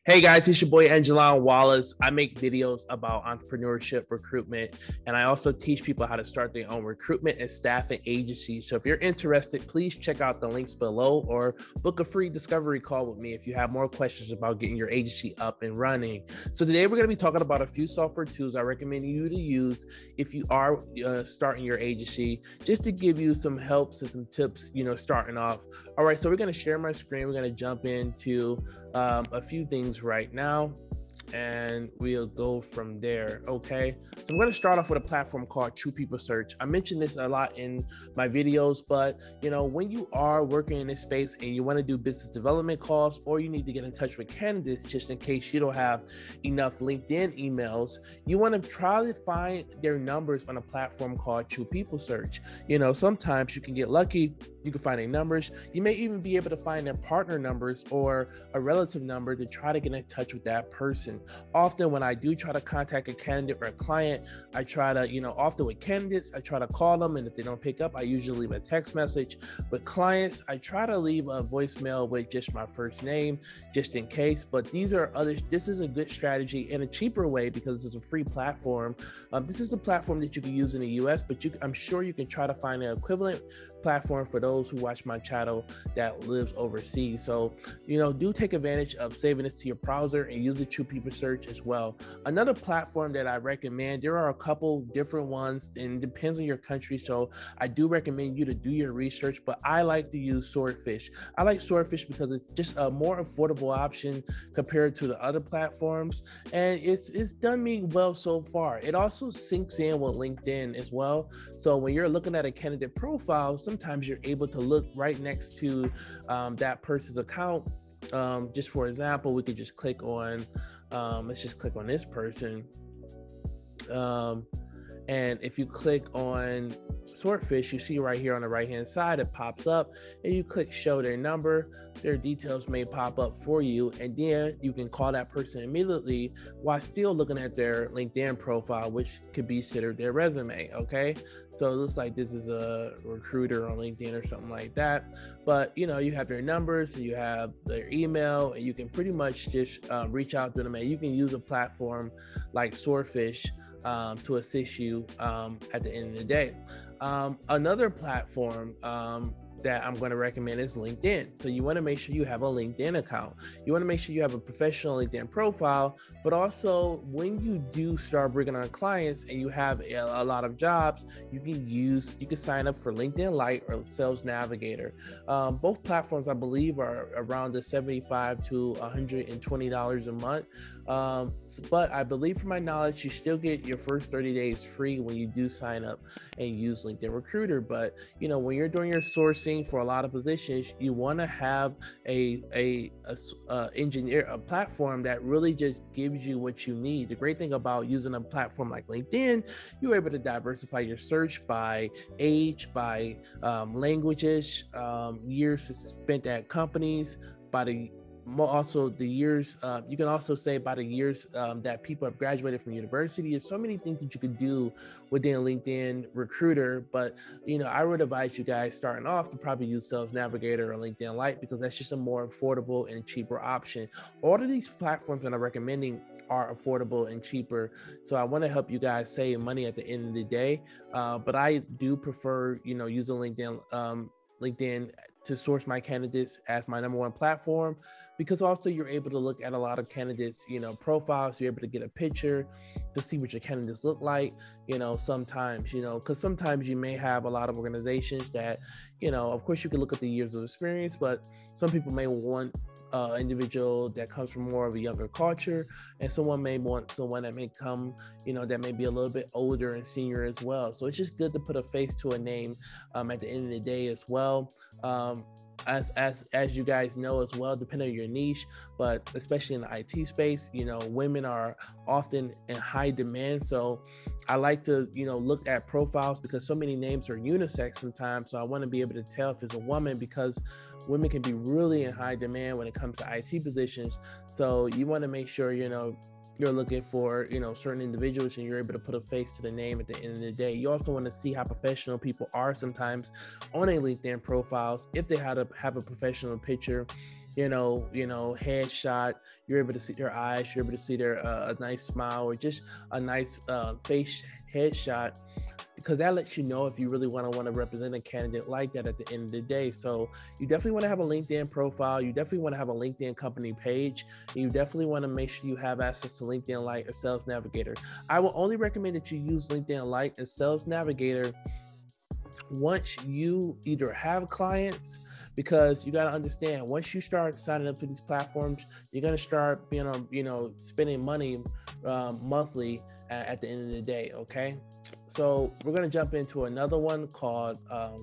Hey guys, it's your boy Aijalon Wallace. I make videos about entrepreneurship, recruitment, and I also teach people how to start their own recruitment and staffing agency. So if you're interested, please check out the links below or book a free discovery call with me if you have more questions about getting your agency up and running. So today we're going to be talking about a few software tools I recommend you to use if you are starting your agency, just to give you some helps and some tips, starting off. All right, so we're going to share my screen. We're going to jump into a few things right now, and we'll go from there. Okay, so I'm going to start off with a platform called True People Search. I mentioned this a lot in my videos, but when you are working in this space and you want to do business development calls, or you need to get in touch with candidates just in case you don't have enough LinkedIn emails, you want to try to find their numbers on a platform called True People Search. Sometimes you can get lucky. You can find their numbers. You may even be able to find their partner numbers or a relative number to try to get in touch with that person. Often when I do try to contact a candidate or a client, I try to, often with candidates, I try to call them, and if they don't pick up, I usually leave a text message. With clients, I try to leave a voicemail with just my first name, just in case. But these are others. This is a good strategy and a cheaper way because it's a free platform. This is a platform that you can use in the US, but I'm sure you can try to find an equivalent platform for those who watch my channel that lives overseas. So, do take advantage of saving this to your browser and use the True People Search as well. Another platform that I recommend, there are a couple different ones, and it depends on your country. So I do recommend you to do your research, but I like to use Swordfish. I like Swordfish because it's just a more affordable option compared to the other platforms, and it's done me well so far. It also syncs in with LinkedIn as well. So when you're looking at a candidate profile, sometimes you're able to look right next to that person's account. Just for example, we could just click on, let's just click on this person. And if you click on Swordfish, you see right here on the right hand side, it pops up, and you click show their number. Their details may pop up for you, and then you can call that person immediately while still looking at their LinkedIn profile, which could be considered their resume. Okay, so it looks like this is a recruiter on LinkedIn or something like that. But you have their numbers, you have their email, and you can pretty much just reach out to them. And you can use a platform like Swordfish to assist you at the end of the day. Another platform that I'm going to recommend is LinkedIn. So you want to make sure you have a LinkedIn account. You want to make sure you have a professional LinkedIn profile, but also when you do start bringing on clients and you have a lot of jobs, you can sign up for LinkedIn Lite or Sales Navigator. Both platforms, I believe, are around the $75 to $120 a month. But I believe, from my knowledge, you still get your first 30 days free when you do sign up and use LinkedIn Recruiter. But when you're doing your sourcing for a lot of positions, you want to have a platform that really just gives you what you need. The great thing about using a platform like LinkedIn, you're able to diversify your search by age, by languages, years spent at companies, by the years. You can also say by the years that people have graduated from university. There's so many things that you could do within LinkedIn Recruiter, but I would advise you guys starting off to probably use Sales Navigator or LinkedIn Lite, because that's just a more affordable and cheaper option. All of these platforms that I'm recommending are affordable and cheaper, so I want to help you guys save money at the end of the day. But I do prefer using LinkedIn to source my candidates as my number one platform, because also you're able to look at a lot of candidates, profiles. You're able to get a picture to see what your candidates look like, sometimes, because sometimes you may have a lot of organizations that, of course you can look at the years of experience, but some people may want individual that comes from more of a younger culture, and someone may want someone that may come, that may be a little bit older and senior as well. So it's just good to put a face to a name at the end of the day as well. As you guys know as well, depending on your niche, but especially in the IT space, women are often in high demand. So I like to, look at profiles, because so many names are unisex sometimes. So I want to be able to tell if it's a woman, because women can be really in high demand when it comes to IT positions. So you want to make sure, you're looking for, certain individuals, and you're able to put a face to the name at the end of the day. You also want to see how professional people are sometimes on a LinkedIn profiles. If they have a professional picture, headshot. You're able to see their eyes, you're able to see their a nice smile, or just a nice face headshot, because that lets you know if you really want to represent a candidate like that at the end of the day. So you definitely want to have a LinkedIn profile. You definitely want to have a LinkedIn company page. And you definitely want to make sure you have access to LinkedIn Lite or Sales Navigator. I will only recommend that you use LinkedIn Lite and Sales Navigator once you either have clients, because you got to understand, once you start signing up to these platforms, you're going to start being spending money monthly at the end of the day. Okay. So we're going to jump into another one called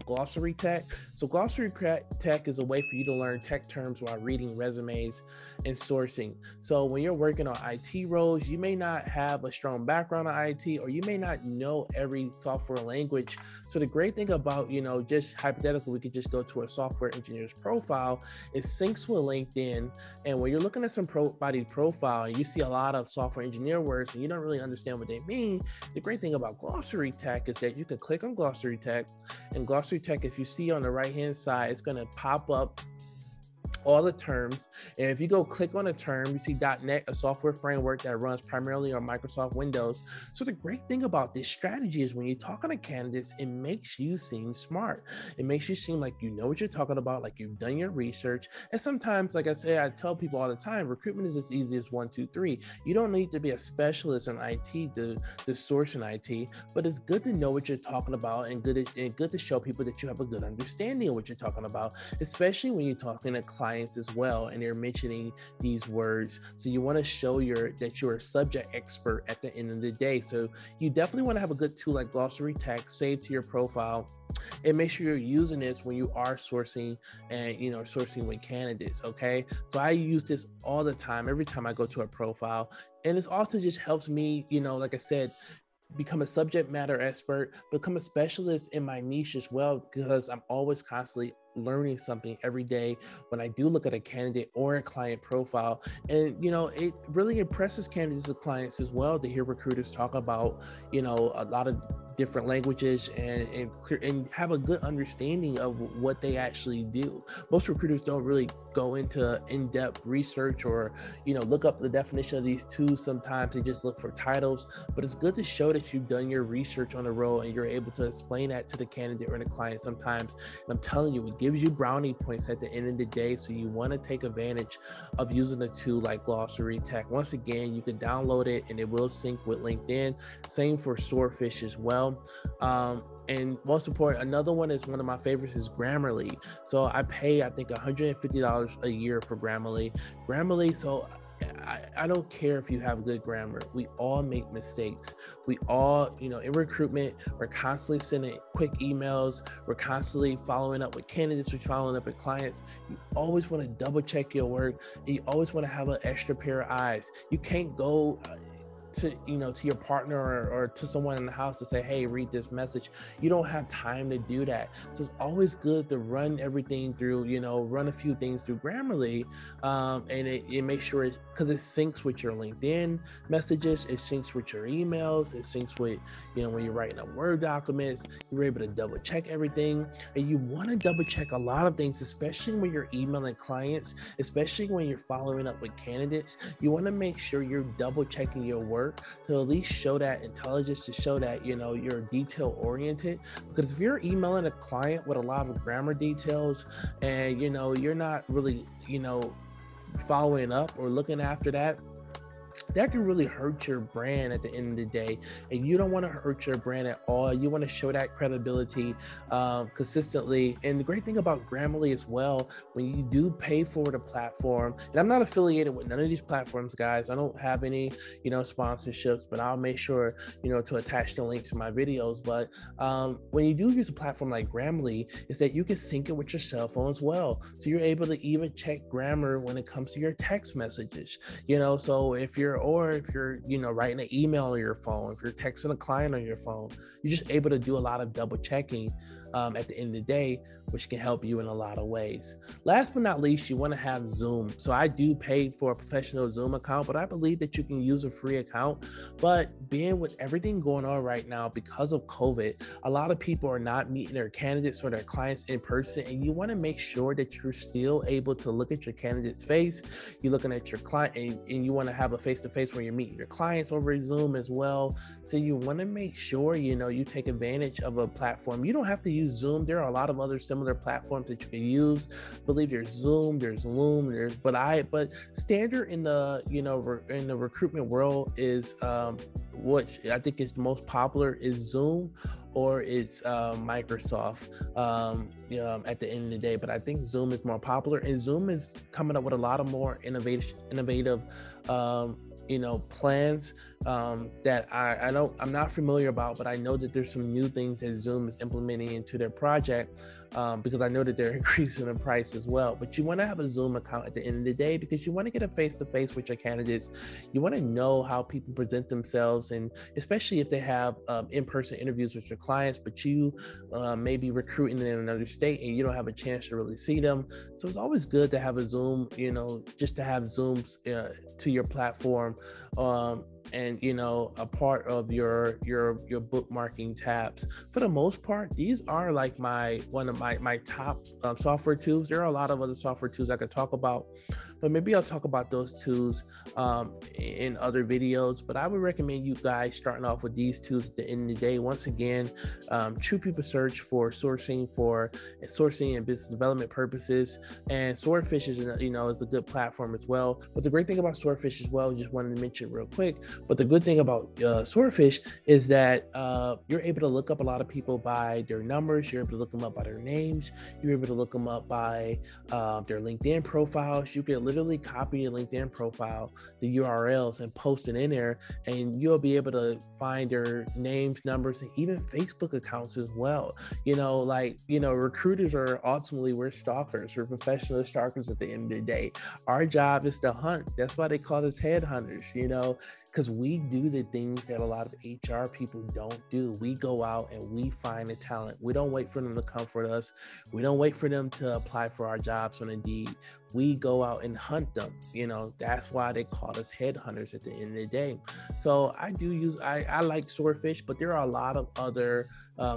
Glossary Tech. So Glossary Tech is a way for you to learn tech terms while reading resumes and sourcing. So when you're working on IT roles, you may not have a strong background in IT, or you may not know every software language. So the great thing about, just hypothetical, we could just go to a software engineer's profile. It syncs with LinkedIn. And when you're looking at somebody's profile and you see a lot of software engineer words and you don't really understand what they mean, the great thing about Glossary Tech is that you can click on Glossary Tech, and Glossary Tech, if you see on the right hand side, it's going to pop up all the terms. And if you go click on a term, you see .NET, a software framework that runs primarily on Microsoft Windows. So the great thing about this strategy is when you're talking to candidates, it makes you seem smart. It makes you seem like you know what you're talking about, like you've done your research. And sometimes, like I say, I tell people all the time, recruitment is as easy as 1, 2, 3. You don't need to be a specialist in IT to source in IT, but it's good to know what you're talking about, and good to show people that you have a good understanding of what you're talking about, especially when you're talking to clients as well and they're mentioning these words. So you want to show that you're a subject expert at the end of the day. So you definitely want to have a good tool like Glossary Tech saved to your profile, and make sure you're using this when you are sourcing and sourcing with candidates. Okay, so I use this all the time, every time I go to a profile, and it also just helps me, like I said, become a subject matter expert, become a specialist in my niche as well, because I'm always constantly learning something every day when I do look at a candidate or a client profile. And it really impresses candidates and clients as well to hear recruiters talk about a lot of different languages and have a good understanding of what they actually do. Most recruiters don't really go into in-depth research or look up the definition of these tools. Sometimes they just look for titles, but it's good to show that you've done your research on the role and you're able to explain that to the candidate or the client sometimes. And I'm telling you, it gives you brownie points at the end of the day. So you want to take advantage of using a tool like Glossary Tech. Once again, you can download it and it will sync with LinkedIn. Same for Swordfish as well. And most important, another one is one of my favorites is Grammarly. So I pay, I think, $150 a year for Grammarly. So I don't care if you have good grammar. We all make mistakes. We all, in recruitment, we're constantly sending quick emails. We're constantly following up with candidates. We're following up with clients. You always want to double check your work. And you always want to have an extra pair of eyes. You can't go to your partner or to someone in the house to say, hey, read this message. You don't have time to do that. So it's always good to run everything through, run a few things through Grammarly, and it makes sure because it syncs with your LinkedIn messages, it syncs with your emails, it syncs with, when you're writing up Word documents, you're able to double check everything. And you want to double check a lot of things, especially when you're emailing clients, especially when you're following up with candidates. You want to make sure you're double checking your work to at least show that intelligence, to show that you're detail oriented. Because if you're emailing a client with a lot of grammar details and you're not really following up or looking after that, that can really hurt your brand at the end of the day. And you don't want to hurt your brand at all. You want to show that credibility consistently. And the great thing about Grammarly as well, when you do pay for the platform, and I'm not affiliated with none of these platforms, guys. I don't have any, sponsorships, but I'll make sure, to attach the links to my videos. But when you do use a platform like Grammarly, is that you can sync it with your cell phone as well. So you're able to even check grammar when it comes to your text messages, so if you're writing an email on your phone, if you're texting a client on your phone, you're just able to do a lot of double checking at the end of the day, which can help you in a lot of ways. Last but not least, you want to have Zoom. So I do pay for a professional Zoom account, but I believe that you can use a free account. But being with everything going on right now because of COVID, a lot of people are not meeting their candidates or their clients in person, and you want to make sure that you're still able to look at your candidate's face. You're looking at your client, and you want to have a face-to-face where you're meeting your clients over Zoom as well. So you want to make sure, you take advantage of a platform. You don't have to use Zoom. There are a lot of other similar platforms that you can use. I believe there's Zoom, there's Loom, but standard in the in the recruitment world is what I think is the most popular is Zoom, or it's Microsoft at the end of the day. But I think Zoom is more popular, and Zoom is coming up with a lot of more innovative plans that I'm not familiar about, but I know that there's some new things that Zoom is implementing into their project, because I know that they're increasing the price as well. But you want to have a Zoom account at the end of the day, because you want to get a face-to-face with your candidates. You want to know how people present themselves, and especially if they have in-person interviews with your clients, but you may be recruiting in another state and you don't have a chance to really see them. So it's always good to have a Zoom, just to have Zooms to your platform, and a part of your bookmarking tabs. For the most part, these are like one of my top software tools. There are a lot of other software tools I could talk about, but maybe I'll talk about those tools in other videos. But I would recommend you guys starting off with these tools at the end of the day. Once again, True People Search for sourcing and business development purposes, and Swordfish is a good platform as well. But the great thing about Swordfish as well, just wanted to mention real quick, but the good thing about Swordfish is that you're able to look up a lot of people by their numbers. You're able to look them up by their names. You're able to look them up by their LinkedIn profiles. You can literally copy your LinkedIn profile, the URLs, and post it in there, and you'll be able to find their names, numbers, and even Facebook accounts as well. Recruiters are ultimately, we're stalkers. We're professional stalkers at the end of the day. Our job is to hunt. That's why they call us headhunters, because we do the things that a lot of HR people don't do. We go out and we find the talent. We don't wait for them to comfort us. We don't wait for them to apply for our jobs on Indeed. We go out and hunt them. That's why they call us headhunters at the end of the day. So I like Swordfish, but there are a lot of other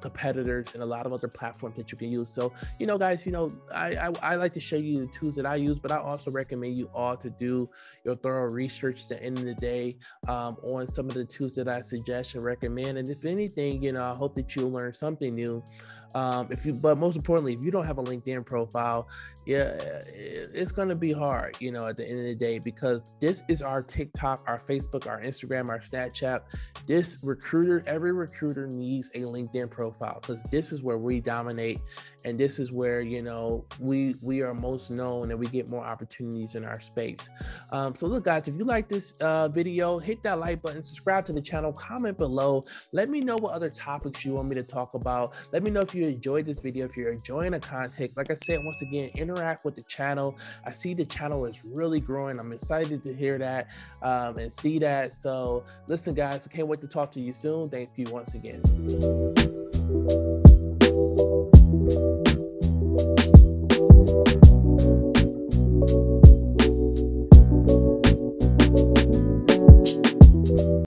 competitors and a lot of other platforms that you can use. So, guys, I like to show you the tools that I use, but I also recommend you all to do your thorough research at the end of the day on some of the tools that I suggest and recommend. And if anything, I hope that you'll learn something new. But most importantly, if you don't have a LinkedIn profile, it's going to be hard, at the end of the day, because this is our TikTok, our Facebook, our Instagram, our Snapchat. Every recruiter needs a LinkedIn profile, because this is where we dominate, and this is where, we are most known, and we get more opportunities in our space. So look, guys, if you like this video, hit that like button, subscribe to the channel, comment below. Let me know what other topics you want me to talk about. Let me know if you enjoyed this video, if you're enjoying the content. Like I said, once again, interact with the channel. I see the channel is really growing. I'm excited to hear that and see that. So listen, guys, I can't wait to talk to you soon. Thank you once again.